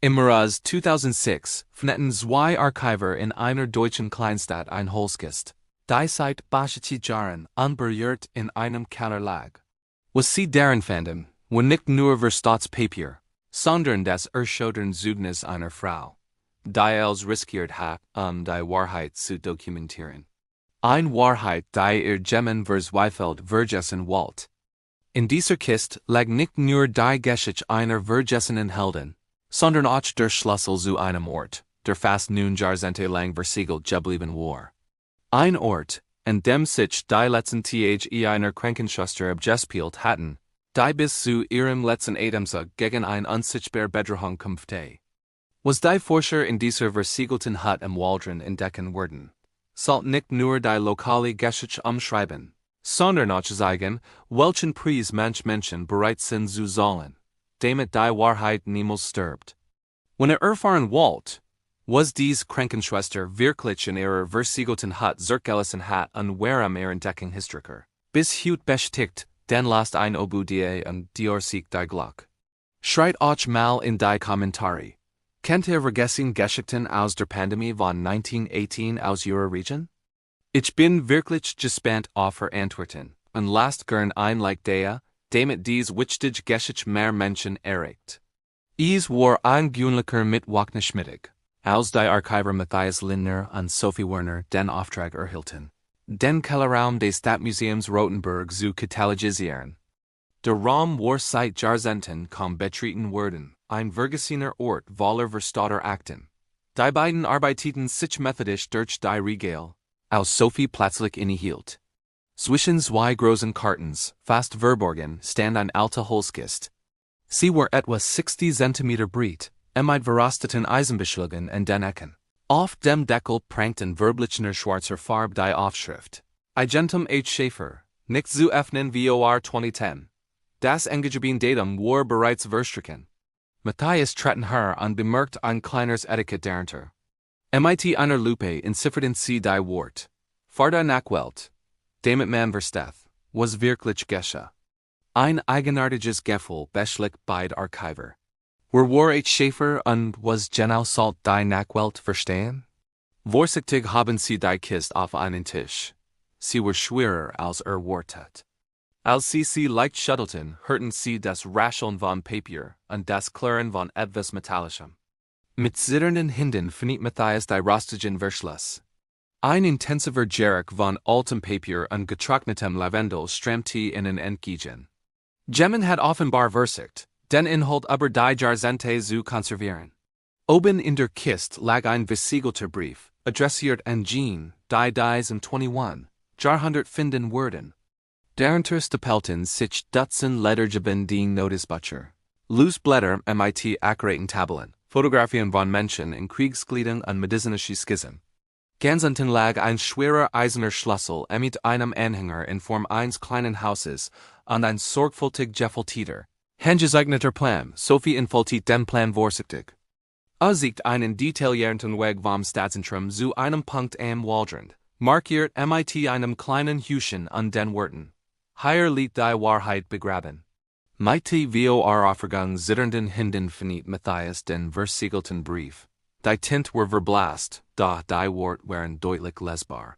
Im Mraz 2006 fanden zwei Archivare in einer deutschen Kleinstadt ein Holzkiste, die seit Jahren unberührt in einem Keller lag. Was sie Darin fanden, war nicht nur Verstaatspapier, sondern das Erschodern Zeugnis einer Frau, die als riskiert hat, die Wahrheit zu dokumentieren. Eine Wahrheit, die ihr Geheimen verzweifelt vergessen wollte. In dieser Kiste lag nicht nur die Geschichte einer vergessenen Heldin, sondern auch der Schlüssel zu einem Ort, der fast nun jahrzehntelang versiegelt geblieben war. Ein Ort, an dem sich die letzten Tage einer Krankenschwester abgespielt hatten, die bis zu ihrem letzten Atemzug gegen eine unsichtbare Bedrohung kämpfte. Was die Forscher in dieser versiegelten Hütte am Waldrand entdecken würden, sollte nicht nur die lokale Geschichte umschreiben, sondern auch zeigen, welchen Preis manche Menschen bereit sind zu zahlen, damit die Wahrheit niemals stirbt. Wenn erfahren wollt, was dies Krankenschwester wirklich in ihrer versiegelten Hütte zurückgelassen hat und warum entdecken Historiker bis heute bestätigt, dann lasst ein Obudie und Diorsieg die Glock. Schreit auch mal in die Kommentare. Kennt ihr vergessene Geschichten aus der Pandemie von 1918 aus eurer Region? Ich bin wirklich gespannt auf Antworten und lasst gern ein Like da, damit dies wichtige Geschichte mehr Menschen erreicht. Es war ein gewöhnlicher Mittwochmittag, als die Archivare Matthias Lindner und Sophie Werner den Auftrag erhielten, den Kellerraum des Stadtmuseums Rotenburg zu katalogisieren. Der Raum war seit Jahrzehnten kaum betreten worden, ein vergessener Ort voller verstatter Akten. Die beiden arbeiteten sich methodisch durch die Regale, als Sophie plötzlich innehielt. Zwischen zwei großen Kartons, fast verborgen, stand ein alte Holzkiste. Sie war etwa 60 Zentimeter breit, mit verrosteten Eisenbeschlägen an den Ecken. Auf dem Deckel prangten verblichener schwarzer Farbe die Aufschrift: Agentum H. Schäfer, nicht zu öffnen vor 2010. Das angegebene Datum war bereits verstrichen. Matthias treten her und bemerkt ein kleines Etikett darunter. Mit einer Lupe entzifferten sie die Wort. Farda Nachwelt, damit man versteht, was wirklich geschah. Ein eigenartiges Gefühl beschlich beide Archivar. War H. Schäfer und was genau sollte die Nachwelt verstehen? Vorsichtig haben sie die Kiste auf einen Tisch. Sie war schwerer als erwartet. Als sie leicht schüttelten, hörten sie das Rascheln von Papier und das Klirren von etwas Metallischem. Mit zitternden Händen verniet Matthias die rostigen Verschluss. Ein intensiver Geruch von altem Papier und getrocknetem Lavendel strömte ihnen entgegen. Geheimen hat offenbar versucht, den Inhalt über die Jahrzehnte zu konservieren. Oben in der Kiste lag ein versiegelter Brief, adressiert an Jean, die dies im 21. Jahrhundert finden würden. Darunter stapelten sich Dutzend ledergebenden Notizbücher, Loosblätter mit akkuraten Tabellen, Fotografien von Menschen in Kriegskleidung und medizinische Skizzen. Ganz unten lag ein schwerer eiserner Schlüssel mit einem Anhänger in Form eines kleinen Hauses und ein sorgfältig gefältelter, handgezeichneter Plan. Sophie entfaltet den Plan vorsichtig. Sieht einen detaillierten Weg vom Stadtzentrum zu einem Punkt am Waldrand, markiert mit einem kleinen Häuschen an den Worten. Hier liegt die Wahrheit begraben. Mit vor Aufgang zitternden Händen verniet Matthias den versiegelten Brief. Die Tinte war verblasst, doch die Worte waren deutlich lesbar.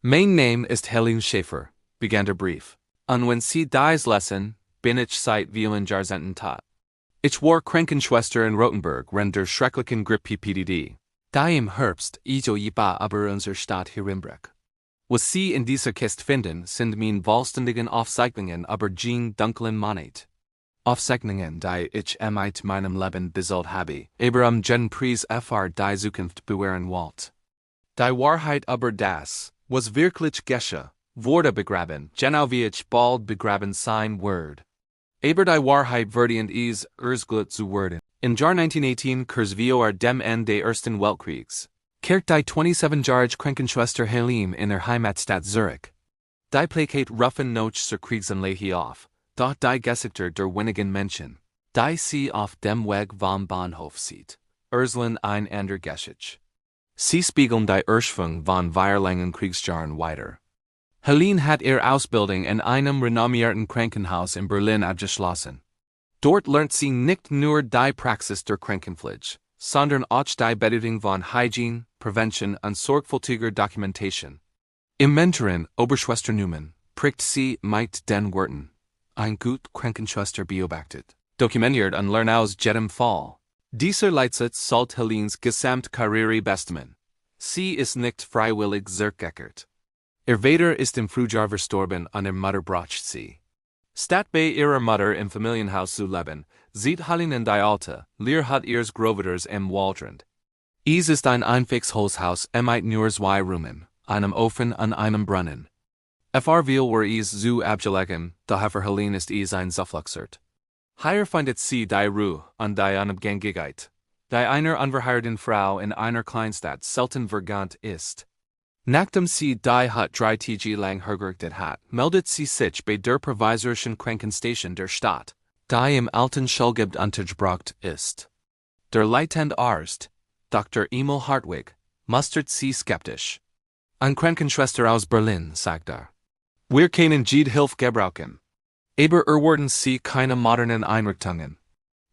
Mein Name ist Helene Schäfer, begann der Brief. Und wenn Sie dies lesen, bin ich seit vielen Jahrzehnten tot. Ich war Krankenschwester in Rotenburg während der schrecklichen Grippe-PDD, die im Herbst über unsere Stadt hereinbrach. Was Sie in dieser Kiste finden, sind meine vollständigen Aufzeichnungen über Jean dunklen Monat. Aufzeichnungen, die ich mit meinem Leben bezahlt habe, aber den Preis für die Zukunft bewähren wollte. Die Wahrheit über das, was wirklich geschah, wurde begraben, genau wie ich bald begraben sein werde. Aber die Wahrheit verdient es, erzglut zu werden. Im Jahr 1918 kurz vor dem Ende des Ersten Weltkriegs, kehrt die 27-jährige Krankenschwester Helene in ihre Heimatstadt Zürich. Die Plakat rufen noch zur Kriegsanleihe auf, doch die Gesichter der wenigen Menschen, die sie auf dem Weg vom Bahnhof sieht, erzählen ein ander Geschichte. Sie spiegeln die Ursprung von wehrlangen Kriegsjahren weiter. Helene hat ihre Ausbildung in einem renommierten Krankenhaus in Berlin abgeschlossen. Dort lernt sie nicht nur die Praxis der Krankenpflege, sondern auch die Bedeutung von Hygiene, Prevention und sorgfältiger Dokumentation. Im Mentorin Oberschwester Newman prägt sie mit den Worten: Ein gut Krankenschwester beobachtet, dokumentiert und lernt aus jedem Fall. Dieser Leitsatz sollte Helenes Gesamtkarriere bestimmen. Sie ist nicht freiwillig zurückgekehrt. Ihr Vater ist im Frühjahr verstorben und ihre Mutter braucht sie. Statt bei ihrer Mutter im Familienhaus zu leben, sieht Helene die Alte, leer hat ihres Großvaters im Waldrand. Es ist ein einfaches Holzhaus mit nur zwei Räumen, einem Ofen und einem Brunnen. Will war es zu abgelegen, daher für Helene ist es ein Zufluchtsort. Hier findet sie die Ruhe und die Unabhängigkeit, die einer unverheirateten Frau in einer Kleinstadt selten vergönnt ist. Nachdem sie die hat 3 Tage lang hergerichtet hat, meldet sie sich bei der provisorischen Krankenstation der Stadt, die im alten Schulgebiet untergebracht ist. Der leitende Arzt, Dr. Emil Hartwig, mustert sie skeptisch. Ein Krankenschwester aus Berlin, sagt er. Wir können jede Hilfe gebrauchen. Aber erwarten Sie keine modernen Einrichtungen.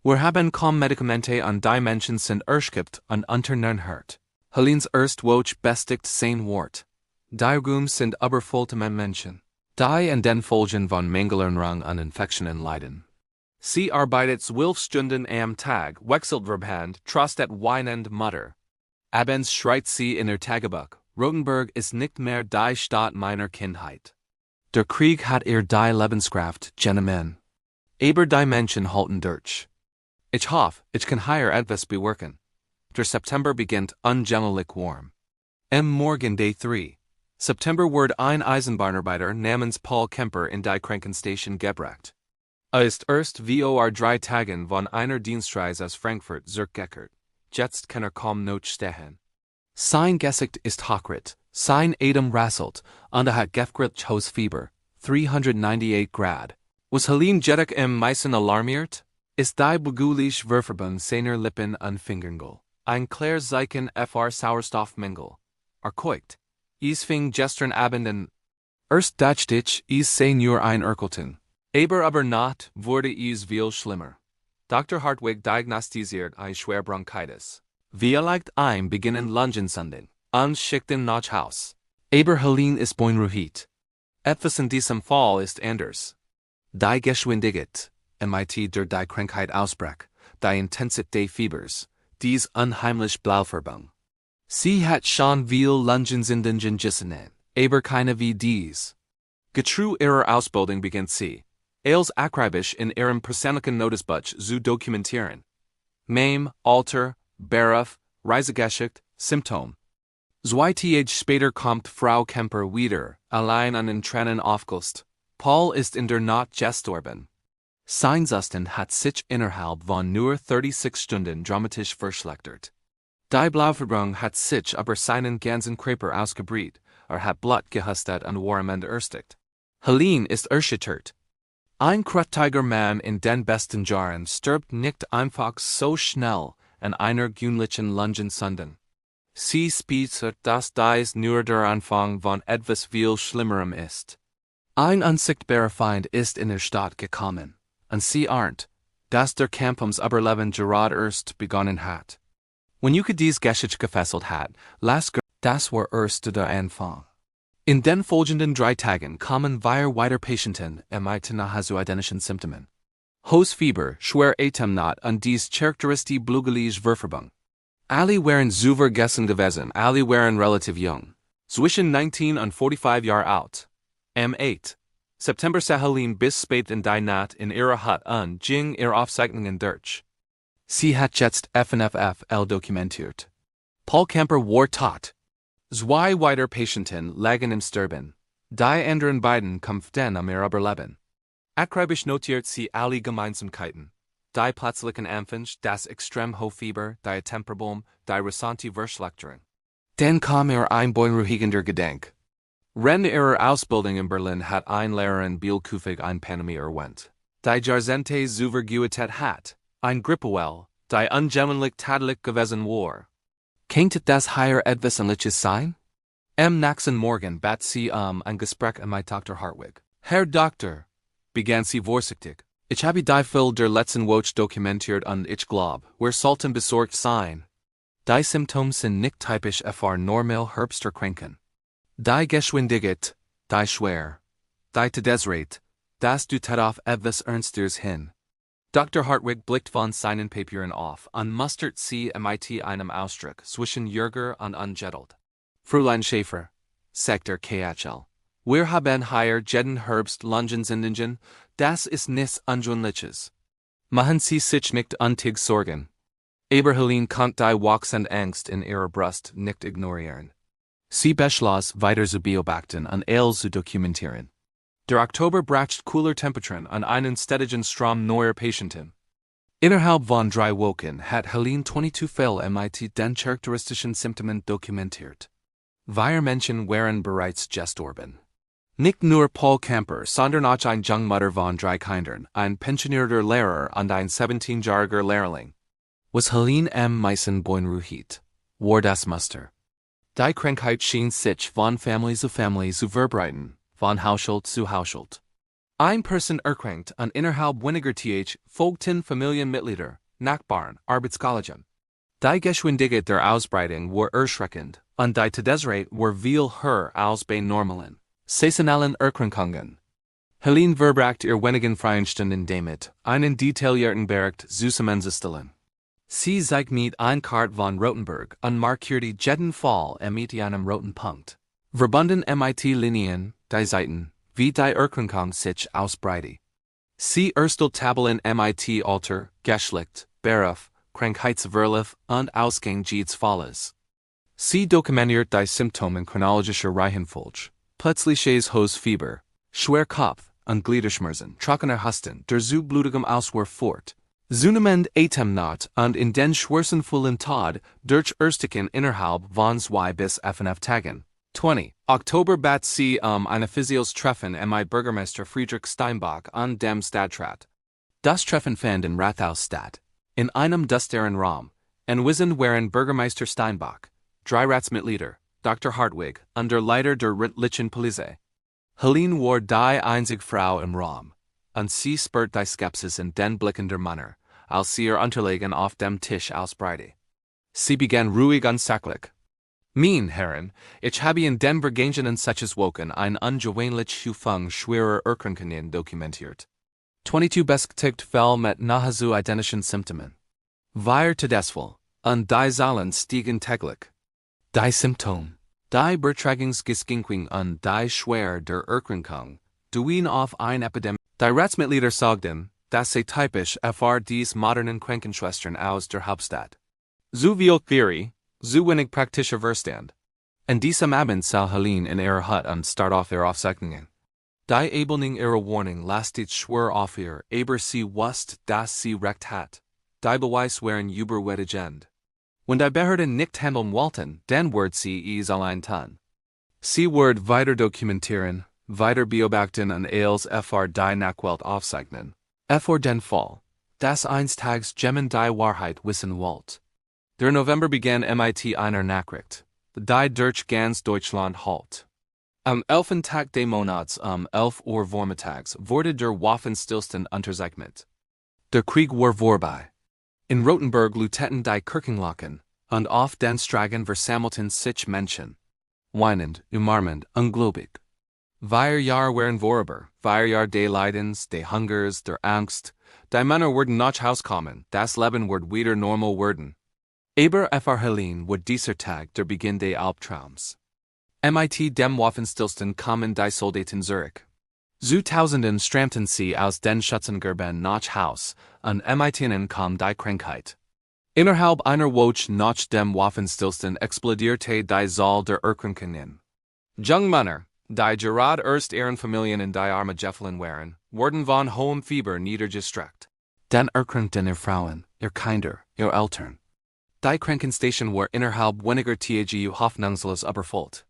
Wir haben kaum Medikamente und die Menschen sind erschöpft und unterernährt. Helenes Erstwoch bestigt sein Wort. Die Räume sind übervoll mit Menschen, die in den Folgen von Mangelernung und Infektionen leiden. Sie arbeitet 12 Stunden am Tag, wechselt verband, trostet weinend Mutter. Abends schreit sie in ihr Tagebuch: Rotenburg ist nicht mehr die Stadt meiner Kindheit. Der Krieg hat ihr die Lebenskraft genommen. Aber die Menschen halten durch. Ich hoffe, ich kann hier etwas bewirken. Der September beginnt ungewöhnlich warm. Am Morgen Day 3. September wird ein Eisenbahnarbeiter namens Paul Kemper in die Krankenstation gebracht. Ist erst vor 3 Tagen von einer Dienstreise aus Frankfurt zurückgekehrt. Jetzt kann kaum noch stehen. Sein Gesicht ist hochrit, sein Atem rasselt, und hat gefriert hohes Fieber, 398 Grad. Was Helene jedoch im meisten alarmiert, ist die beguliche Verfärbung seiner Lippen und Fingernägel. Ein klares Zeichen für Sauerstoffmangel. Erkeucht. Es fing gestern Abend an. Erst dachte ich, es sei nur ein Erkältung. Aber Nacht wurde es viel schlimmer. Dr. Hartwig diagnostiziert eine schwere Bronchitis. Vielleicht ein beginnen Lungensunden, und schickten nach Haus. Aber Helene ist beunruhigt. Etwas in diesem Fall ist anders. Die Geschwindigkeit, mit der die Krankheit ausbrach, die Intensität des Fiebers, dies unheimlich Blauverbung. Sie hat schon viel Lungensunden gesehen, aber keine wie dies. Getreu ihrer Ausbildung beginnt sie, als akribisch in ihrem persönlichen Notizbuch zu dokumentieren. Name, Alter, Beruf, Reisegeschichte, Symptom. 2 Tage später kommt Frau Kemper wieder, allein und in Tränen aufgelöst. Paul ist in der Nacht gestorben. Sein Zustand hat sich innerhalb von nur 36 Stunden dramatisch verschlechtert. Die Blauverbung hat sich aber seinen ganzen Körper ausgebreitet, hat Blut gehustet und war am Ende erstickt. Helene ist erschüttert. Ein kräftiger Mann in den besten Jahren stirbt nicht einfach so schnell an einer gewöhnlichen Lungensunden. Sie spürt, dass dies nur der Anfang von etwas viel Schlimmerem ist. Ein unsichtbarer Feind ist in der Stadt gekommen, und sie ahnt, dass der Kampf ums Überleben gerade erst begonnen hat. Wenn Juke dies Geschichte gefesselt hat, das war erst der Anfang. In den folgenden 3 Tagen kommen weiter Patienten mit nahezu identischen Symptomen. Hohes Fieber, schwer Atemnot und dies charakteristische blutgelige Verfärbung. Alle waren zu vergessen gewesen, alle waren relativ jung. Zwischen 19 und 45 Jahre alt. Am 8. September sah Helene bis spät in die Nacht in ihrer Hut und ging ihre Aufzeichnungen durch. Sie hat jetzt FNFFL dokumentiert. Paul Kemper war tot. 2 weitere Patienten lagen im Sterben. Die anderen beiden kämpften ihr Überleben. Akribisch notiert sie alle Gemeinsamkeiten. Die plötzlichen Anfänge, das extrem hohe Fieber, die Temperbom, die rasante Verschlechterung. Dann kam ein beunruhigender Gedanke. Während ihrer Ausbildung in Berlin hat ein Lehrerin bielkufig eine Pandemie erwähnt. Die Jahrzehnte zu Vergütet hat, ein Grippewelle, die ungewöhnlich tadelig gewesen war. Könnte das hier etwas Ähnliches sein? Am nächsten Morgen bat sie ein Gespräch mit Dr. Hartwig. Herr Doktor, begann sie vorsichtig, Ich habe die viel der letzten Woche dokumentiert und ich glaub, wir sollten besorgt sein. Die Symptome sind nicht typisch für normal Herbsterkranken. Die Geschwindigkeit, die schwer, die Todesrate, das du auf etwas Ernsteres hin. Dr. Hartwig blickt von seinen Papieren auf und mustert sie mit einem Ausdruck zwischen Jürger und ungettelt. Fräulein Schäfer, sagt KHL. Wir haben hier jeden Herbst Lungensinden, das ist nichts Ungewöhnliches. Machen Sie sich nicht untig Sorgen. Aber Helene kann die wachsende Angst in ihrer Brust nicht ignorieren. Sie beschloss, weiter zu beobachten und alles zu dokumentieren. Der Oktober bracht cooler Temperaturen und einen stetigen Strom neuer Patienten. Innerhalb von 3 Wochen hat Helene 22 Fälle mit den charakteristischen Symptomen dokumentiert. Wir Menschen waren bereits gestorben. Nicht nur Paul Camper, sondern auch ein Jungmutter von 3 Kindern, ein pensionierter Lehrer und ein 17-jähriger Lehrling. Was Helene Meissen beunruhigt, war das Muster. Die Krankheit schien sich von Familie zu Familie zu verbreiten, von Haushalt zu Haushalt. Ein Person erkrankt und innerhalb weniger folgten Familienmitglieder, Nachbarn, Arbeitskollegen. Die Geschwindigkeit der Ausbreitung war erschreckend, und die Todesrate war viel höher als bei normalen, saisonalen Erkrankungen. Helene verbracht ihr wenigen freien Stunden damit, einen detaillierten Bericht zusammenzustellen. Sie zeigt mit ein Kart von Rotenburg und markierte jeden Fall mit einem roten Punkt. Verbunden mit Linien, die Seiten, wie die Erkrankung sich ausbreitet. Sie erstellt Tabellen mit Alter, Geschlecht, Beruf, Krankheitsverlauf und Ausgang jedes Falles. Sie dokumentiert die Symptome in chronologischer Reihenfolge. Plötzliches hohes Fieber, schwer Kopf und Gliederschmerzen, trockener Husten, der zu blutigem Auswurf fort. Zunehmend Atemnot und in den schwersten Tod durch Ersticken innerhalb von 2 bis 5 Tagen. 20. Oktober bat sie eine Physios Treffen mit Bürgermeister Friedrich Steinbach und dem Stadtrat. Das Treffen fand in Rathaus statt. In einem düsteren Raum, anwesend waren Bürgermeister Steinbach, 3 Ratsmitglieder, Dr. Hartwig und der Leiter der Ritlichen Polizei. Helene war die einzige Frau im Raum, und sie spürt die Skepsis in den Blicken der Männer, als sie ihr Unterlagen auf dem Tisch ausbreitete. Sie begann ruhig und sachlich. Mein Herren, ich habe in den vergangenen 6 Wochen ein ungewöhnlich Umfang schwerer Erkrankungen dokumentiert. 22 bestätigt Fälle mit nahezu identischen Symptomen. Wir Todesfall und die Zahlen stiegen täglich. Die Symptome, die Bertragungsgeschenking und die Schwer der Erkrankung deuten auf ein Epidemie. Die Ratsmitglieder sagten, dass sie typisch für dies modernen Krankenschwestern aus der Hauptstadt. So viel Theorie, so wenig praktischer Verstand. In diesem Abend sah Helene in ihrer Hut und start auf ihre Aufzeichnungen. Die Abelning ihrer Warnung lastet schwer auf ihr, aber sie wusste, dass sie recht hat. Die Beweis waren überwältigend. Wenn die Behörden nicht handeln wollten, dann wird sie es allein tun. Sie wird weiter dokumentieren, weiter beobachten und als für die Nachwelt aufzeichnen. Für den Fall, dass eines Tages jemand die Wahrheit wissen wollt. Der November begann mit einer Nachricht, die durch ganz Deutschland halt. Am 11. Tag des Monats 11 Uhr vormittags wurde der Waffenstillstand unterzeichnet. Der Krieg war vorbei. In Rotenburg luteten die Kirchenlocken, und auf den Straßen versammelten sich Menschen. Weinend, umarmend, ungläubig. 4 Jahre waren vorüber, 4 Jahre des Leidens, des Hungers, der Angst. Die Männer wurden nach Haus kommen, das Leben wird wieder normal werden. Aber für Helene wird dieser Tag der Beginn des Albtraums. Mit dem Waffenstillstand kamen die Soldaten zurück. Zu Tausenden strömten sie aus den Schützengraben nach Haus, und mit ihnen kam die Krankheit. Innerhalb einer Woche nach dem Waffenstillstand explodierte die Zahl der Erkrankungen. Jungmänner, die gerade erst ihren Familien in die Arme gefallen waren, wurden von hohem Fieber niedergestreckt. Den erkrankten Frauen, ihr Kinder, ihr Eltern. Die Krankenstation war innerhalb weniger Tage hoffnungslos überfüllt.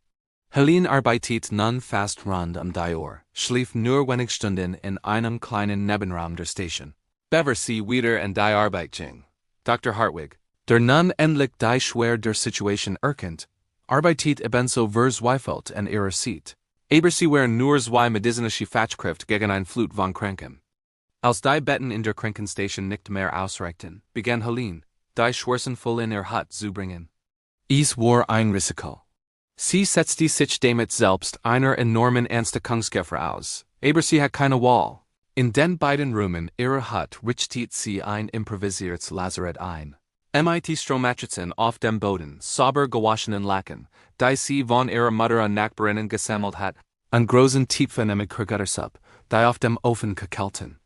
Helene arbeitet nun fast rund die Uhr, schlief nur wenig Stunden in einem kleinen Nebenraum der Station. Bevor sie wieder in die Arbeit ging. Dr. Hartwig, der nun endlich die Schwer der Situation erkennt, arbeitet ebenso verzweifelt in ihrer Seat. Aber sie waren nur 2 medizinische Fachkräfte gegen ein Flut von Kranken. Als die Betten in der Krankenstation nicht mehr ausreichten, begann Helene, die Schwarzen voll in ihr Hut zu bringen. Es war ein Risiko. Sie setzte sich damit selbst einer enormen Ansteckungsgefahr aus, aber sie hat keine Wahl. In den beiden Räumen ihrer Hut richtet sie ein improvisiertes Lazarett ein. Mit Strohmatrizen auf dem Boden, sauber gewaschenen Laken, die sie von ihrer Mutter an Nachbarinnen gesammelt hat, an großen Töpfen mit Krüguttersuppe, die auf dem Ofen gekelten.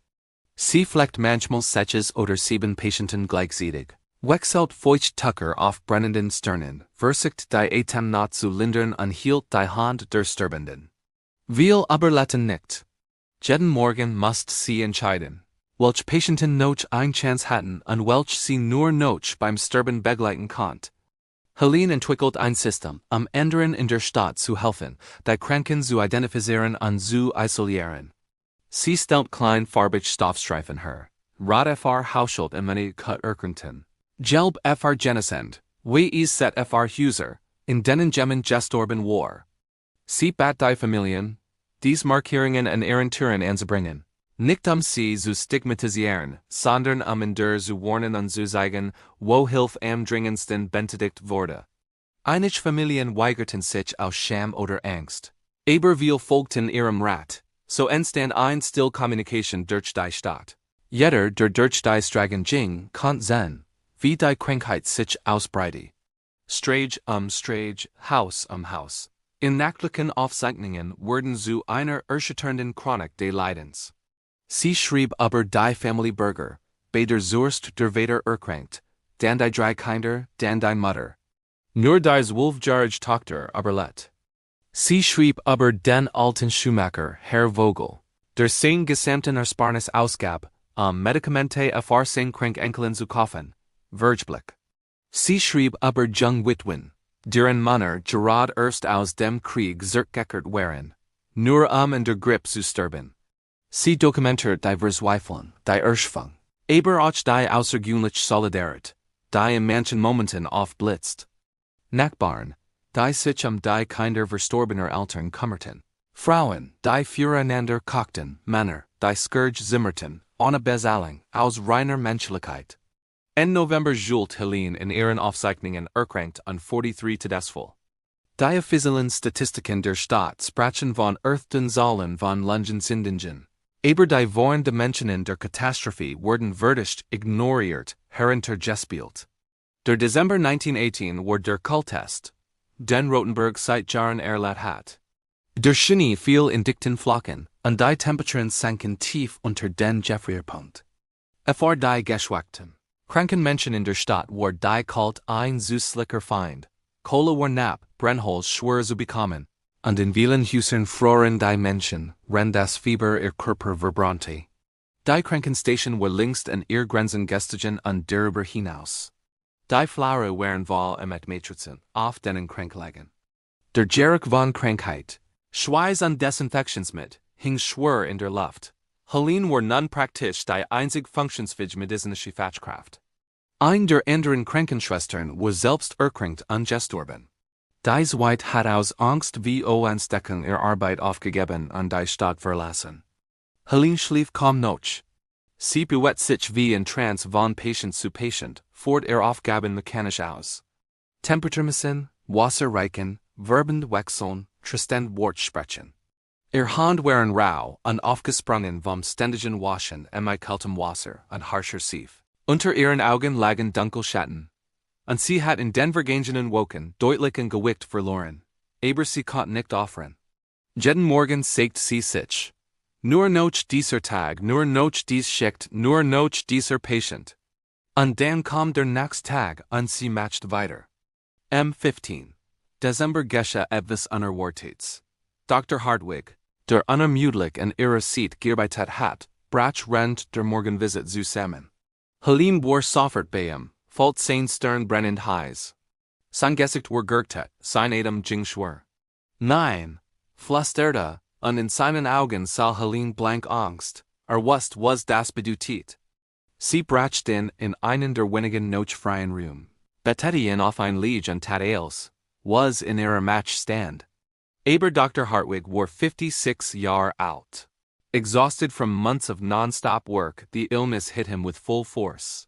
Sie fleckt manchmal sechs oder sieben Patienten gleichzeitig, wechselt Feuchttucker auf brennenden Sternen, versucht die Atemnot zu lindern und hielt die Hand der Sterbenden. Will aber laten nicht. Jeden Morgen musst sie entscheiden, welche Patienten noch eine Chance hatten und welche sie nur noch beim Sterben begleiten konnte. Helene entwickelt ein System, anderen in der Stadt zu helfen, die Kranken zu identifizieren und zu isolieren. Sie stellt klein farbige Stoffstreifen her, rot fr Hausschuld in meine Erkranten. Gelb fr Genesend, wie es set fr Huser, in denen Gemmen gestorben war. Sie bat die Familien, dies Markierungen an ihren Türen anzubringen. Nicht sie zu stigmatisieren, sondern in der zu warnen und zu sagen, wo Hilfe am dringendsten benötigt wurde. Einige Familien weigerten sich aus Scham oder Angst. Aber wir folgten ihrem Rat, so entstand ein still Kommunikation durch die Stadt. Jeder, der durch die Straßen ging, konnte sehen, wie die Krankheit sich ausbreitete. Strage, Haus. In nachtlichen Aufzeichnungen wurden zu einer erschütternden Chronik des Leidens. Sie schrieb aber die Family Burger, bei der Zurst der Vater erkrankt, dann die drei Kinder, dann die Mutter. Nur die 12-jährige Tochter aber let. Sie schrieb aber den alten Schuhmacher, Herr Vogel, der sein gesamten Ersparnis ausgab, Medikamente fr sein Krankenkeln zu kaufen, Vergeblick. Sie schrieb aber jung Witwen, deren Männer gerade erst aus dem Krieg zurückgekehrt waren, nur in der Grippe zu sterben. Sie dokumentiert die Verzweiflung, die Erschöpfung, aber auch die außergewöhnliche Solidarität, die in manchen Momenten aufblitzt. Nachbarn, die sich die Kinder verstorbener Eltern kümmerten. Frauen, die füreinander kochten, Männer, die Scourge zimmerten, ohne Bezahlung, aus reiner Menschlichkeit. In November schult Helene in ihren Aufzeichnungen erkrankt an 43 Todesfall. Die offiziellen Statistiken der Stadt sprachen von echten Zahlen von Lebensenden. Aber die wahren Dimensionen der Katastrophe wurden würdig ignoriert, heruntergespielt. Der Dezember 1918 war der Kulttest, den Rotenburg seit Jahren erlebt hat. Der Schnee fiel in dichten Flocken, und die Temperaturen sanken tief unter den Gefrierpunkt. Vor die geschwachten, kranken Menschen in der Stadt war die Kalt ein süßlicher Feind. Kohle war knapp, Brennholz schwer zu bekommen, und in vielen Häusern froren die Menschen, wenn das Fieber ihr Körper verbrannte. Die Krankenstation war längst an ihr Grenzen gestiegen und darüber hinaus. Die Flauer waren voll mit Matrizen, auf denen Kranklagen. Der Geruch von Krankheit, Schweiß und Desinfektionsmittel, hing schwer in der Luft. Helene war nun praktisch die einzig funktionsfähige medizinische Fachkraft. Ein der anderen Krankenschwestern war selbst erkrankt und gestorben. Die Zweite hat aus Angst vor Ansteckung ihre Arbeit aufgegeben und die Stadt verlassen. Helene schlief kaum noch. Sie bewegt sich wie in Trance von Patient zu Patient, fort ihre Aufgaben mechanisch aus. Temperatur messen, Wasser reichen, Verben wechseln, Tristan Wort sprechen. Ihr Hand waren rau und aufgesprungen vom ständigen Waschen mit kaltem Wasser und harscher Sief. Unter ihren Augen lagen dunkel Schatten. Und sie hat in den vergangenen Wochen deutlich ein Gewicht verloren. Aber sie konnte nicht aufhören. Jeden Morgen sagt sie sich: Nur noch dieser Tag, nur noch dies Schicht, nur noch dieser Patient. Und dann kam der nächste Tag und sie matcht weiter. 15. Dezember geschah etwas Unerwartetes. Dr. Hartwig, der unermüdlich in ihrer Seat gearbeitet hat, brach während der Morgenvisit zusammen. Helene war sofort bei ihm, fällt sein Stern brennend heiß. Sein Gesicht war gergtet, sein Atem ging schwer. Nein, flüsterte, und in seinen Augen sah Helene blank Angst, was das bedeutet. Sie brachte in einen der wenigen notfreien Räume, bettete ihn auf ein Liege und tat alles, was in ihrer Match stand. Aber Dr. Hartwig war 56 Jahre alt. Exhausted from months of non-stop work, the illness hit him with full force.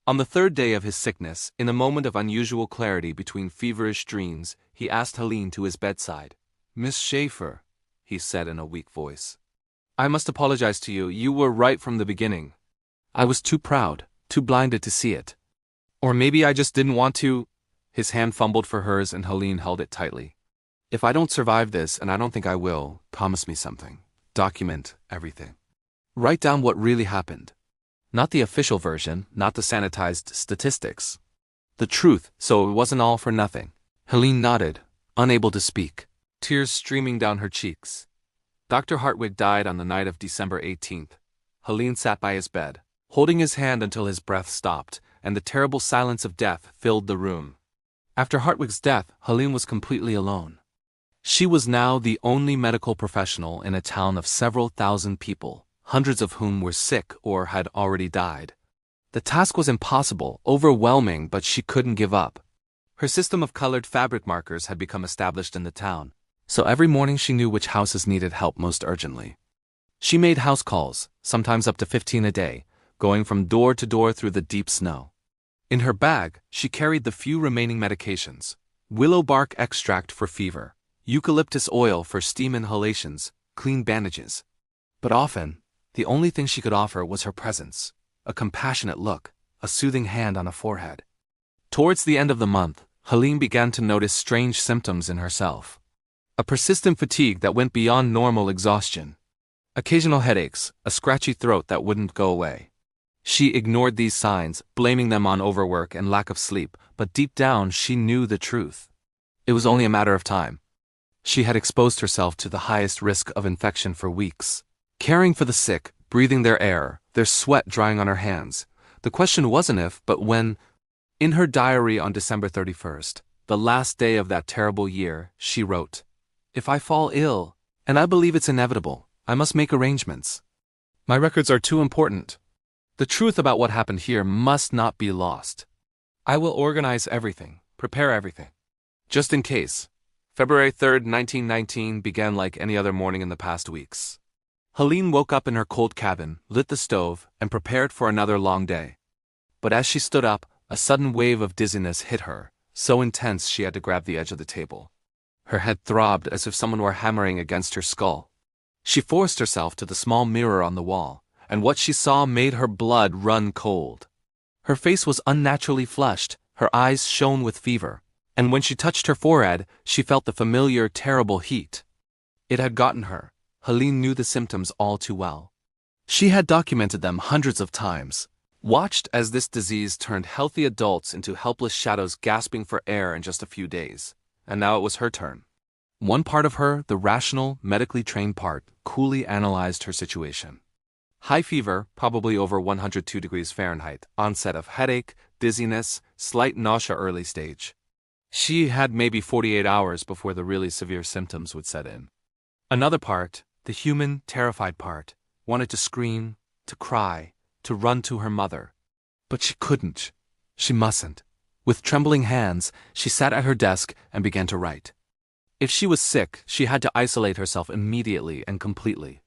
On the third day of his sickness, in a moment of unusual clarity between feverish dreams, he asked Helene to his bedside. "Miss Schäfer," he said in a weak voice, "I must apologize to you. You were right from the beginning. I was too proud, too blinded to see it. Or maybe I just didn't want to." His hand fumbled for hers and Helene held it tightly. "If I don't survive this, and I don't think I will, promise me something. Document everything. Write down what really happened. Not the official version, not the sanitized statistics. The truth, so it wasn't all for nothing." Helene nodded, unable to speak, tears streaming down her cheeks. Dr. Hartwig died on the night of December 18th. Helene sat by his bed, holding his hand until his breath stopped, and the terrible silence of death filled the room. After Hartwig's death, Helene was completely alone. She was now the only medical professional in a town of several thousand people, hundreds of whom were sick or had already died. The task was impossible, overwhelming, but she couldn't give up. Her system of colored fabric markers had become established in the town, so every morning she knew which houses needed help most urgently. She made house calls, sometimes up to 15 a day, going from door to door through the deep snow. In her bag, she carried the few remaining medications: willow bark extract for fever, eucalyptus oil for steam inhalations, clean bandages. But often, the only thing she could offer was her presence, a compassionate look, a soothing hand on a forehead. Towards the end of the month, Helene began to notice strange symptoms in herself. A persistent fatigue that went beyond normal exhaustion. Occasional headaches, a scratchy throat that wouldn't go away. She ignored these signs, blaming them on overwork and lack of sleep, but deep down she knew the truth. It was only a matter of time. She had exposed herself to the highest risk of infection for weeks, caring for the sick, breathing their air, their sweat drying on her hands. The question wasn't if, but when. In her diary on December 31st, the last day of that terrible year, she wrote, "If I fall ill, and I believe it's inevitable, I must make arrangements. My records are too important. The truth about what happened here must not be lost. I will organize everything, prepare everything. Just in case." February 3rd, 1919 began like any other morning in the past weeks. Helene woke up in her cold cabin, lit the stove, and prepared for another long day. But as she stood up, a sudden wave of dizziness hit her, so intense she had to grab the edge of the table. Her head throbbed as if someone were hammering against her skull. She forced herself to the small mirror on the wall, and what she saw made her blood run cold. Her face was unnaturally flushed, her eyes shone with fever, and when she touched her forehead, she felt the familiar, terrible heat. It had gotten her. Helene knew the symptoms all too well. She had documented them hundreds of times, watched as this disease turned healthy adults into helpless shadows gasping for air in just a few days. And now it was her turn. One part of her, the rational, medically trained part, coolly analyzed her situation. High fever, probably over 102 degrees Fahrenheit, onset of headache, dizziness, slight nausea early stage. She had maybe 48 hours before the really severe symptoms would set in. Another part, the human, terrified part, wanted to scream, to cry, to run to her mother. But she couldn't. She mustn't. With trembling hands, she sat at her desk and began to write. If she was sick, she had to isolate herself immediately and completely.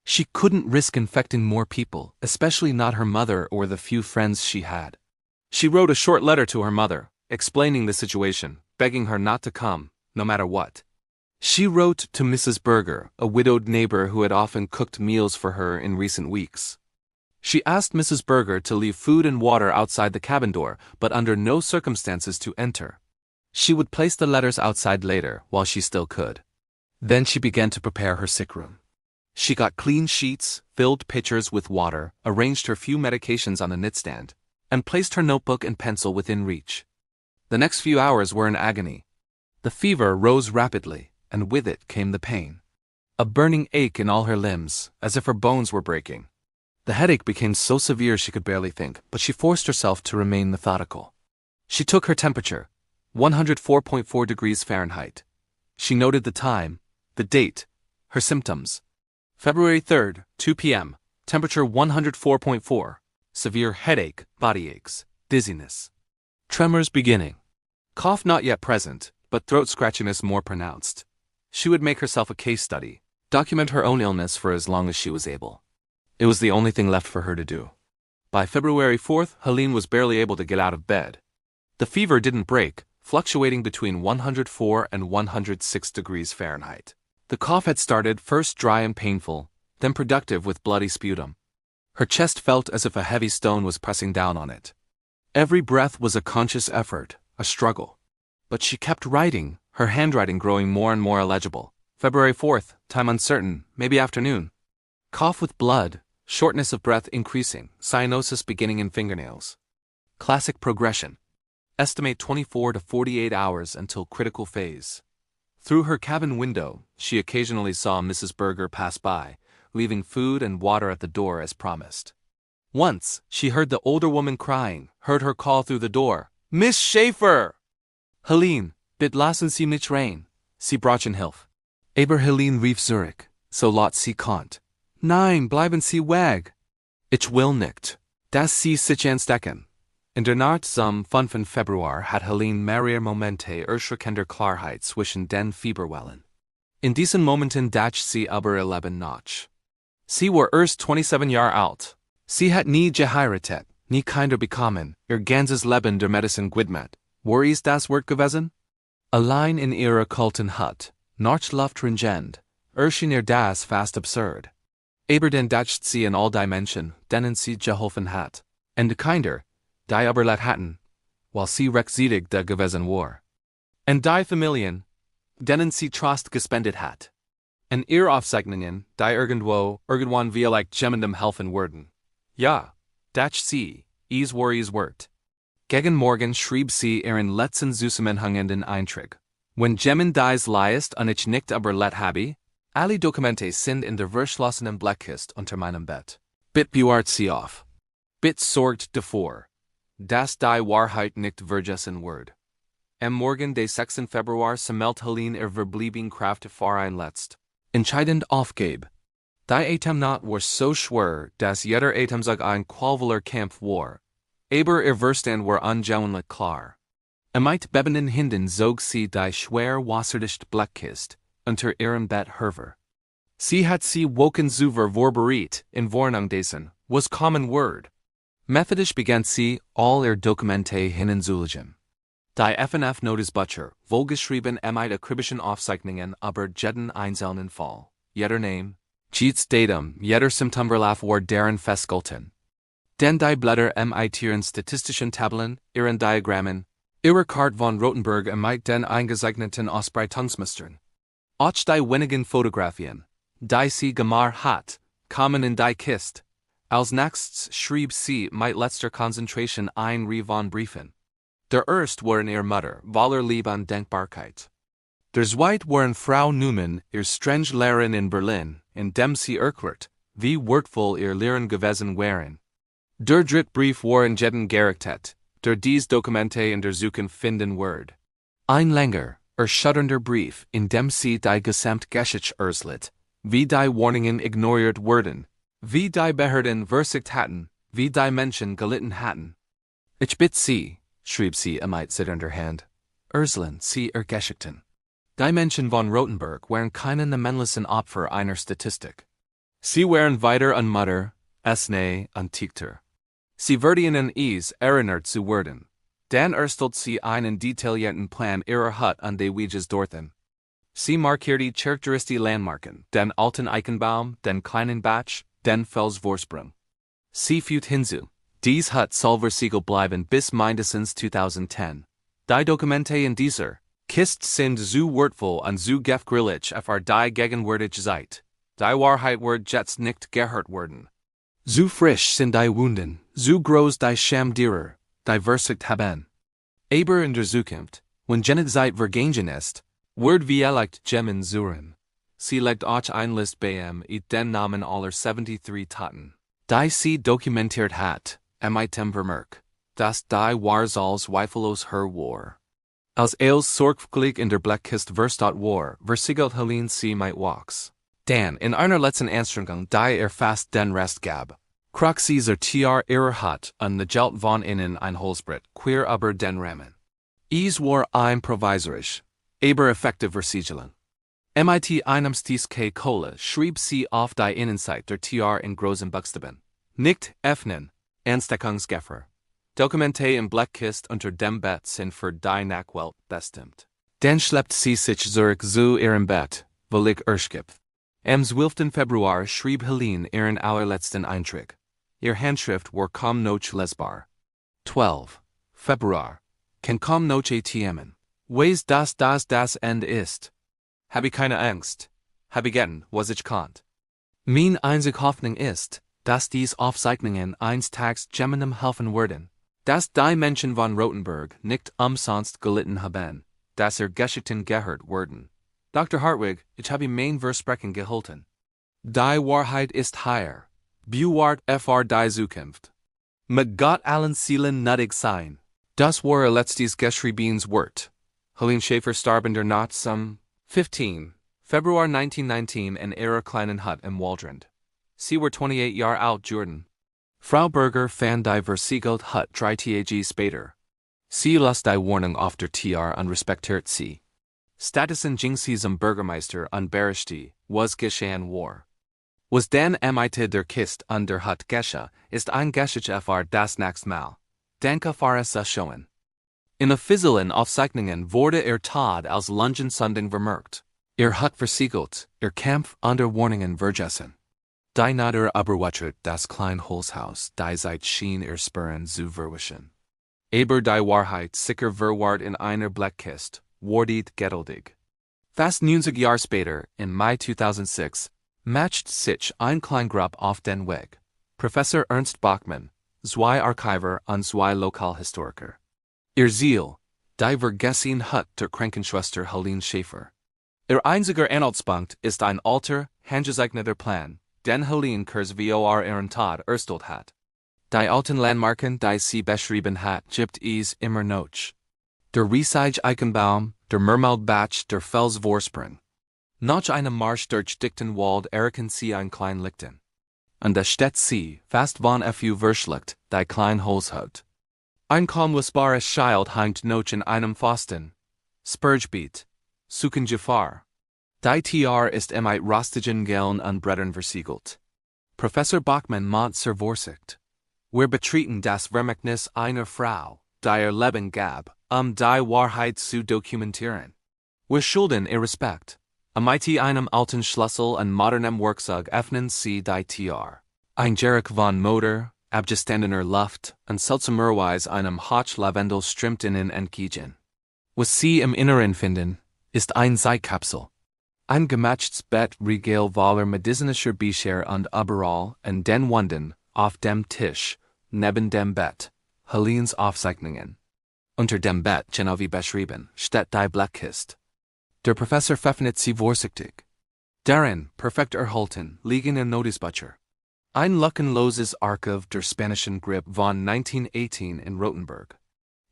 She couldn't risk infecting more people, especially not her mother or the few friends she had. She wrote a short letter to her mother, explaining the situation, begging her not to come, no matter what. She wrote to Mrs. Berger, a widowed neighbor who had often cooked meals for her in recent weeks. She asked Mrs. Berger to leave food and water outside the cabin door, but under no circumstances to enter. She would place the letters outside later, while she still could. Then she began to prepare her sick room. She got clean sheets, filled pitchers with water, arranged her few medications on a nightstand, and placed her notebook and pencil within reach. The next few hours were in agony. The fever rose rapidly, and with it came the pain. A burning ache in all her limbs, as if her bones were breaking. The headache became so severe she could barely think, but she forced herself to remain methodical. She took her temperature, 104.4 degrees Fahrenheit. She noted the time, the date, her symptoms. February 3rd, 2 p.m., temperature 104.4, severe headache, body aches, dizziness. Tremors beginning. Cough not yet present, but throat scratchiness more pronounced. She would make herself a case study, document her own illness for as long as she was able. It was the only thing left for her to do. By February 4th, Helene was barely able to get out of bed. The fever didn't break, fluctuating between 104 and 106 degrees Fahrenheit. The cough had started first dry and painful, then productive with bloody sputum. Her chest felt as if a heavy stone was pressing down on it. Every breath was a conscious effort, a struggle. But she kept writing, her handwriting growing more and more illegible. February 4th, time uncertain, maybe afternoon. Cough with blood, shortness of breath increasing, cyanosis beginning in fingernails. Classic progression. Estimate 24 to 48 hours until critical phase. Through her cabin window, she occasionally saw Mrs. Berger pass by, leaving food and water at the door as promised. Once, she heard the older woman crying, heard her call through the door, "Miss Schäfer!" Helene, bit lassen Sie mich rein, Sie brauchen Hilfe. Aber Helene rief Zurich, so lot sie konnt. Nein, bleiben Sie weg. Ich will nicht, dass Sie sich entdecken. In der Nacht zum 5. Februar hat Helene mehrere Momente erschreckender Klarheit zwischen den Fieberwellen. In diesen Momenten dachte sie aber ihr Leben nach. Sie war erst 27 Jahre alt. Sie hat nie geheiratet, nie Kinder bekommen, ihr ganzes Leben der Medizin gewidmet. War es das Wort gewesen? Allein in ihrer kalten Hut, nach Luft ringend, erschien ihr das fast absurd. Aber den dachte sie in all die Menschen, denen sie geholfen hat. En de Kinder, die aber let hatten, while sie rechtziedig da gewesen war. En die Familien, denen sie Trost gespendet hat. En ihr Aufzeichnungen, die irgendwann vielleicht jemandem helfen würden. Ja, dachte sie, es war es wert. Gegen Morgen schrieb sie ihren letzten zusammenhängenden Eintrag. Wenn jemand dies liest und ich nicht aber let habe, alle Dokumente sind in der verschlossenen Blackkiste unter meinem Bett. Bit bewahrt sie auf. Bit sorgt davor, dass die Wahrheit nicht vergessen wird. Am Morgen des 6. Februar sammelt Helene ihr verblieben Kraft für ein letzt. Entscheidend aufgab. Die Atem not war so schwer, dass jeder Atemzug ein qualvoller Kampf war. Aber ihr Verstand war anschaulich klar. Mit bebenden Händen zog sie die schwer wasserdicht Blackkiste unter ihrem Bett hervor. Sie hat sie woken zuver vorbereitet in Warnung dessen, was common word. Methodisch begann sie, all ihr Dokumente hinzulegen. Die FNF Notice Butcher, wohlgeschrieben mit akribischen Aufzeichnungen aber jeden einzelnen Fall. Jeder Name, jedes Datum, jeder Symptomverlauf war darin festgehalten. Denn die Blätter mit ihren statistischen Tabellen, ihren Diagrammen, ihrer Karte von Rotenburg mit den eingezeichneten Ausbreitungsmustern. Auch die wenigen Fotografien, die sie gemacht hat, kamen in die Kiste. Als nächstes schrieb sie mit letzter Konzentration ein Reihe von Briefen. Der erste waren ihre Mutter, voller Liebe und Dankbarkeit. Der zweite waren Frau Neumann, ihr strange Lehrerin in Berlin, in dem sie erklärt, wie wertvoll ihr Lehren gewesen waren. Der dritte Brief war in jeden gerichtet, der dies Dokumente in der Zukunft finden wird. Ein länger, erschütternder Brief, in dem sie die gesamte Geschichte erzählt, wie die Warnungen ignoriert wurden, wie die Behörden versiegt hatten, wie die Menschen gelitten hatten. Ich bitte Sie, schrieb sie mit zitternder Hand, erzählen Sie ihr Geschichten. Die Menschen von Rotenburg waren keine namenlosen Opfer einer Statistik. Sie waren weiter und Mutter, Esne und Tichter. Sie verdienen es, erinnert zu werden. Dann erstellt sie einen detaillierten Plan ihrer Hut an die Weges dorthin. Sie markiert die charakteristische Landmarken, den alten Eichenbaum, den kleinen Bach, den Felsvorsprung. Sie fügt hinzu, dies Hut soll versiegelt bleiben bis mindestens 2010. Die Dokumente in dieser Kiste sind so wertvoll und so gefährlich für die gegenwärtige Zeit. Die Wahrheit wird jetzt nicht gehört werden. So frisch sind die Wunden, so groß die Scham derer, die versiegt haben. Aber in der Zukunft, wenn jene Zeit vergangen ist, wird vielleicht jemand suchen. Sie legt auch ein List beim den Namen aller 73 Taten, die sie dokumentiert hat, mit dem Vermerk, dass die Wahrzahl zweifellos her war. Als als sorgfältig in der Blackkiste verstot war, versiegelt Helene sie mit Wachs. Dann, in einer letzten Anstrengung, die fast den Rest gab, krach sie ihrer Hut und negelt von innen ein Holzbrett, quer aber den Rahmen. Es war ein provisorisch, aber effektiv Versiegelung. Mit einem Sties K. Kohle schrieb sie auf die Innenseite der Tiar in großen Buchstaben. Nicht öffnen, Entdeckungsgefahr. Dokumente im Blackkist unter dem Bett sind für die Nachwelt bestimmt. Dann schleppt sie sich zurück zu ihrem Bett, wo ich erschgibt. Am 12. Februar schrieb Helene ihren allerletzten Eintrag. Ihr Handschrift war kaum noch lesbar. 12. Februar. Kann kaum noch atmen. Weiß das Ende ist. Habe keine Angst. Habe gern, was ich kann. Mein einzig Hoffnung ist, dass dies Aufzeichnungen eines Tages jemandem helfen werden. Dass die Menschen von Rotenburg nicht umsonst gelitten haben. Dass Geschichten gehört werden. Dr. Hartwig, ich habe mein Versprechen gehalten. Die Wahrheit ist hier. Bewahrt fr die Zukunft. Mit Gott allen Seelen nuttig sein. Das war letztes geschriebenes Wort. Helene Schäfer starb in der Nacht zum 15. Februar 1919 in ihrer kleinen Hut im Waldrand. Sie war 28 Jahre alt Jordan. Frau Berger fand die Versiegelt Hut 3 Tage später. Sie las die Warnung auf der Tiar und respektiert sie. Stattdessen ging sie zum Bürgermeister und berichtete, was geschehen war. Was dann mit der Kiste und der Hut geschah, ist ein Geschichte für das nächste Mal. Danke fürs Zuschauen. In offiziellen Aufzeichnungen wurde Tod als Lungensundung vermerkt. Hut versiegelt, Kampf unter Warnungen vergessen. Die Nader überwatert das kleine Holzhaus, die Zeit schien Spuren zu verwischen. Aber die Wahrheit sicher verwahrt in einer Blackkiste, wartet geduldig. Fast 90 Jahre später, in Mai 2006, matcht sich ein Kleingruppe auf den Weg. Professor Ernst Bachmann, zwei Archivare und zwei Lokalhistoriker. Ihr Ziel, die vergessene Hut der Krankenschwester Helene Schäfer. Ihr einziger Anhaltspunkt ist ein alter, handgezeichneter Plan, den Helene kurz vor ihren Tod erstellt hat. Die alten Landmarken, die sie beschrieben hat, gibt es immer noch. Der riesige Eichenbaum, der Murmeldbach, der Felsvorsprung. Nach einem Marsch durch dichten Wald erkennen sie ein klein Lichten. Und da steht sie, fast von verschluckt, die kleine Holzhut. Ein kaum lesbares Schild hängt noch in einem Pfosten. Spurgebiet. Suchen Gefahr. Die Tiar ist mit rostigen Geln und Brettern versiegelt. Professor Bachmann macht zur Vorsicht. Wir betreten das Vermächtnis einer Frau, die ihr Leben gab, die Wahrheit zu dokumentieren. Wir schulden ihr Respekt. Mit einem alten Schlüssel und modernem Werkzeug öffnen sie die Tiar. Ein Geruch von Motor, abgestandener Luft und seltsamerweise einem Hauch Lavendel strömt ihnen entgegen. Was sie im Inneren finden, ist ein Zeitkapsel. Ein gematchtes Bett Regal voller medizinischer Bücher und überall in den Wänden, auf dem Tisch, neben dem Bett, Helenes Aufzeichnungen. Unter dem Bett, genau wie beschrieben, steht die Blackkiste. Der Professor öffnet sie vorsichtig. Darin, perfekt erhalten, liegen in Notizbücher. Ein lückenloses Archiv der spanischen Grippe von 1918 in Rotenburg.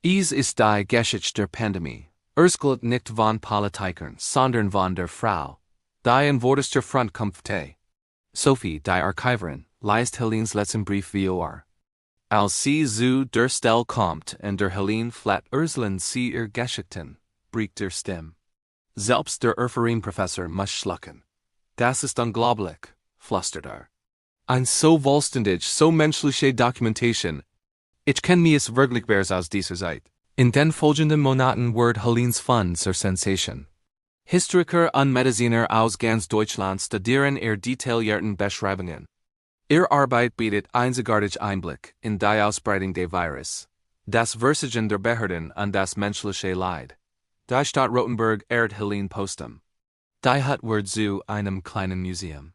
Es ist die Geschichte der Pandemie, erstgelt nicht von Politikern, sondern von der Frau, die in vorderster Front kämpfte. Sophie, die Archivarin, liest Helenes letzten Brief vor. Als sie zu der Stelle kommt und der Helene flat Urselen sie ihr Geschichten, bricht der Stimme. Selbst der Professor muss schlucken. Das ist unglaublich, flüstert. Ein so vollständig, so menschliche Dokumentation. Ich kann mir es wirklich bears aus dieser Zeit. In den folgenden Monaten wird Helenes Fund zur Sensation. Historiker und Mediziner aus ganz Deutschland studieren ihr detaillierten Beschreibungen. Ihre Arbeit bietet einzigartig Einblick in die Ausbreitung des Virus, das Versagen der Behörden und das menschliche Leid. Die Stadt Rotenburg ehrt Helene postum. Die Hut wird zu einem kleinen Museum.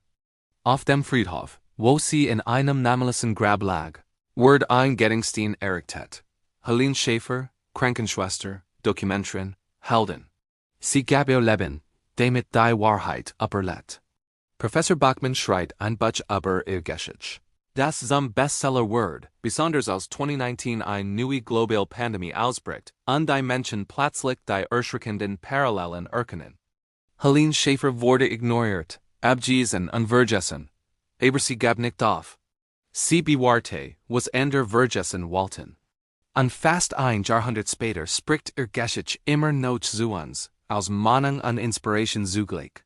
Auf dem Friedhof, wo sie in einem namenlosen Grab lag, wird ein Gedenkstein errichtet. Helene Schäfer, Krankenschwester, Dokumentarierin, Heldin. Sie gab ihr Leben, damit die Wahrheit überlebt. Professor Bachmann schreit ein Buch über ihr Geschichte. Das zum Bestseller wird, besonders als 2019 eine neue globale Pandemie ausbricht, und die Menschen plötzlich die erschreckenden Parallelen erkennen. Helene Schäfer wurde ignoriert, abgewiesen und vergessen. Aber sie gab nicht auf. Sie bewahrte, was andere vergessen wollten. Und fast ein Jahrhundert später spricht ihr Geschichte immer noch zu uns, als Mahnung und Inspiration zugleich.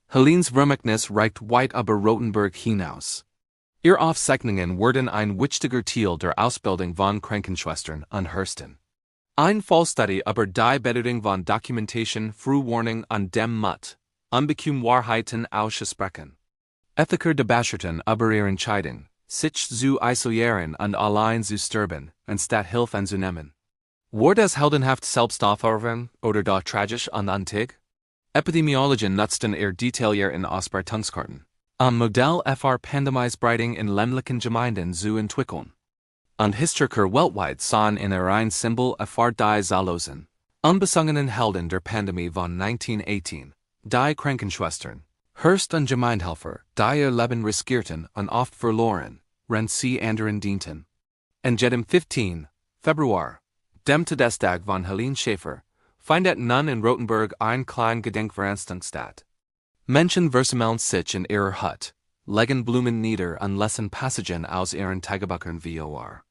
Helene's Vermächtnis reicht weit über Rotenburg hinaus. Ihr Aufzeichnungen wurden ein wichtiger Teil der Ausbildung von Krankenschwestern an Hürsten. Ein Fallstudy über die Bedeutung von Dokumentation, Frühwarnung an dem Mut, unbequem Wahrheiten aussprechen. Ethiker Debatten über ihre Entscheidung, sich zu isolieren und allein zu sterben, anstatt Hilfe anzunehmen. Wurde es heldenhaft selbst aufopfern oder doch tragisch und antig? Epidemiologen nutzten ihr detaillierten Ausbreitungskarten, Modell für Pandemiesbreitung in ländlichen Gemeinden zu entwickeln. Und Historiker weltweit sahen in ihr ein Symbol für die zahllosen, unbesungenen Helden der Pandemie von 1918, die Krankenschwestern, Hürst und Gemeinhelfer, die ihr Leben riskierten und oft verloren, während sie anderen dienten. Und jedem 15. Februar, dem Todestag von Helene Schäfer, findet nun in Rotenburg ein kleine Gedenkveranstaltung statt. Menschen versammeln sich in ihrer Hütte, legen Blumen nieder und lesen Passagen aus ihren Tagebüchern vor.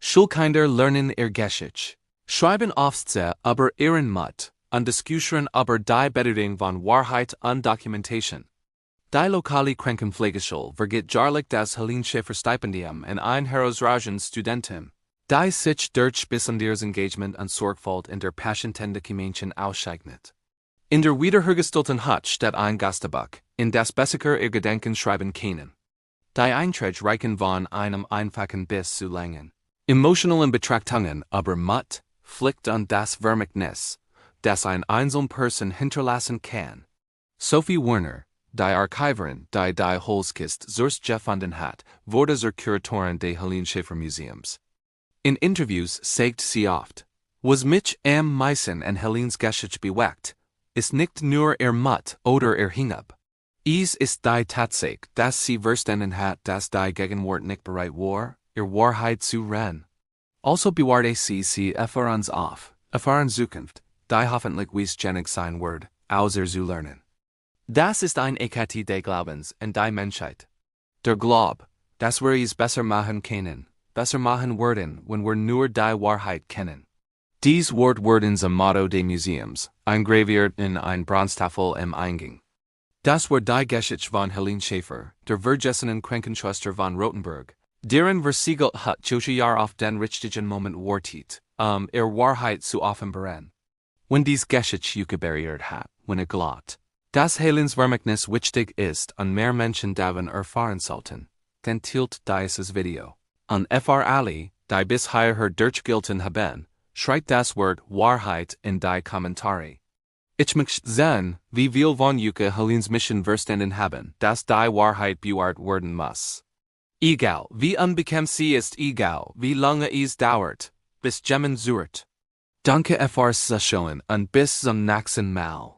Schulkinder lernen ihr Geschichte, schreiben Aufsätze über ihren Mut und diskutieren über die Bedeutung von Wahrheit und Dokumentation. Die lokale Krankenpflegeschule vergibt jährlich das Helene Schäfer Stipendium an ein herausragendes Studentin, die sich durch besonderes Engagement und Sorgfalt in der Patientendokumentation auszeichnet. In der wiederhergestellten Hütte steht ein Gästebuch, in das Besucher ihr Gedenken schreiben können. Die Einträge reichen von einem einfachen bis zu langen, emotionalen Betrachtungen über Mut, Pflicht und das Vermächtnis, das eine einzelne Person hinterlassen kann. Sophie Werner, die Archivarin, die Holzkiste zuerst gefunden hat, wurde zur Kuratorin des Helene Schäfer Museums. In Interviews sagt sie oft, was mich am meisten an Helenes Geschichte bewegt, ist nicht nur ihr Mut oder ihr Hingabe. Es ist die Tatsache, dass sie verstanden hat, dass die Gegenwart nicht bereit war, ihr Wahrheit zu rennen. Also bewahrte sie für uns auf, für in Zukunft, die hoffentlich wissenschaftig sein wird, aus ihr zu lernen. Das ist ein Ekati des Glaubens und die Menschheit. Der Glaub, dass wir es besser machen können, besser machen werden, wenn wir nur die Wahrheit kennen. Dies Wort werden zum Motto des Museums, eingraviert in ein Bronztafel im Eingang. Das war die Geschichte von Helene Schäfer, der vergessenen Krankenschwester von Rotenburg, deren Versiegelt hat Jahr auf den richtigen Moment wartet, ihr Wahrheit zu offenbaren. Wenn dies Geschichte barriert hat, wenn glaubt, dass Helenes Vermächtnis wichtig ist und mehr Menschen davon erfahren sollten, dann tilt dieses Video. Und für alle, die bisher durchgelten haben, schreibt das Wort Wahrheit in die Kommentare. Ich möchte sehen, wie viel von Yuka Helenes Mission verstanden haben, dass die Wahrheit bewahrt werden muss. Egal, wie unbequem sie ist, egal, wie lange es dauert, bis jemand sucht. Danke fürs Zuschauen und bis zum nächsten Mal.